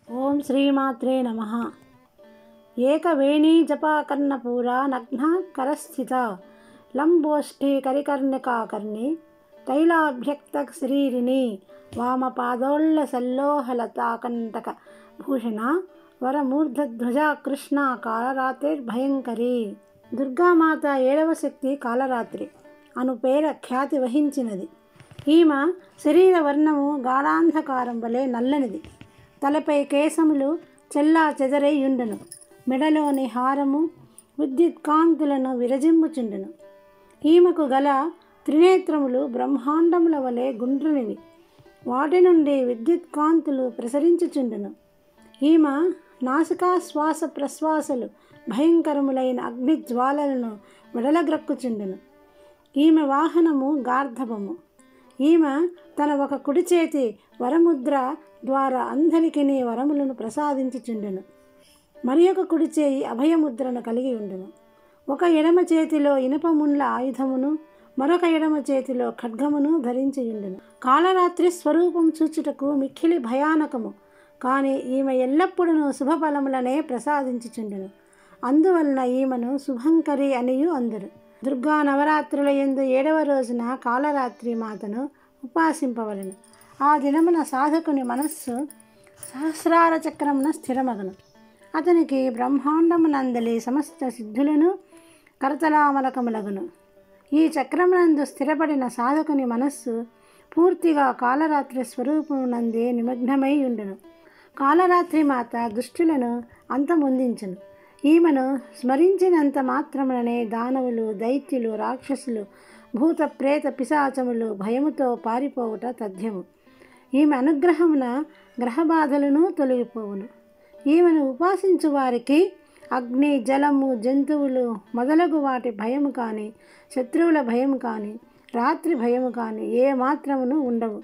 ఓం శ్రీమాత్రే నమః. ఏకవేణీ జపాకర్ణపూరా నగ్న కరస్థిత లంబోష్ఠే కరికర్ణికాకర్ణి తైలాభ్యక్త శ్రీరిణి వామపాదోళ్ళ సల్లోహలతాకంటక భూషణ వరమూర్ధధ్వజా కృష్ణ కాళరాత్రిర్భయంకరి. దుర్గామాత 7వ శక్తి కాళరాత్రి అను పేర ఖ్యాతి వహించినది. ఈమె శరీర వర్ణము గాఢాంధకారం వలె నల్లనిది. తలపై కేశములు చెల్లా చెదరయ్యుండును. మెడలోని హారము విద్యుత్ కాంతులను విరజిమ్ముచుండును. ఈమెకు గల త్రినేత్రములు బ్రహ్మాండముల వలె గుండ్రనివి. వాటి నుండి విద్యుత్ కాంతులు ప్రసరించుచుండును. ఈమె నాసికా శ్వాస ప్రశ్వాసలు భయంకరములైన అగ్నిజ్వాలలను వెడలగ్రక్కుచుండును. ఈమె వాహనము గార్ధబము. ఈమె తన ఒక కుడి చేతి వరముద్ర ద్వారా అందరికీ వరములను ప్రసాదించుచుండును. మరి ఒక కుడి చేయి అభయముద్రను కలిగి ఉండును. ఒక ఎడమ చేతిలో ఇనుపముండ్ల ఆయుధమును, మరొక ఎడమ చేతిలో ఖడ్గమును ధరించియుండును. కాళరాత్రి స్వరూపం చూచుటకు మిక్కిలి భయానకము. కానీ ఈమె ఎల్లప్పుడూ శుభఫలములనే ప్రసాదించుచుండును. అందువలన ఈమెను శుభంకరి అనియు అందరు. దుర్గా నవరాత్రుల యందు 7వ రోజున కాళరాత్రి మాతను ఉపాసింపవలెను. ఆ దినమున సాధకుని మనస్సు సహస్రార చక్రమున స్థిరమగును. అతనికి బ్రహ్మాండమునందలి సమస్త సిద్ధులను కరతలామలకములగును. ఈ చక్రమునందు స్థిరపడిన సాధకుని మనస్సు పూర్తిగా కాళరాత్రి స్వరూపమునందే నిమగ్నమై ఉండును. కాళరాత్రి మాత దుష్టులను అంతమొందించును. ఈమెను స్మరించినంత మాత్రముననే దానవులు, దైత్యులు, రాక్షసులు, భూత ప్రేత పిశాచములు భయముతో పారిపోవుట తథ్యము. ఈమె అనుగ్రహమున గ్రహబాధలను తొలగిపోవును. ఈమెను ఉపాసించు వారికి అగ్ని, జలము, జంతువులు మొదలగు వాటి భయము కానీ, శత్రువుల భయము కానీ, రాత్రి భయము కానీ ఏ మాత్రమును ఉండవు.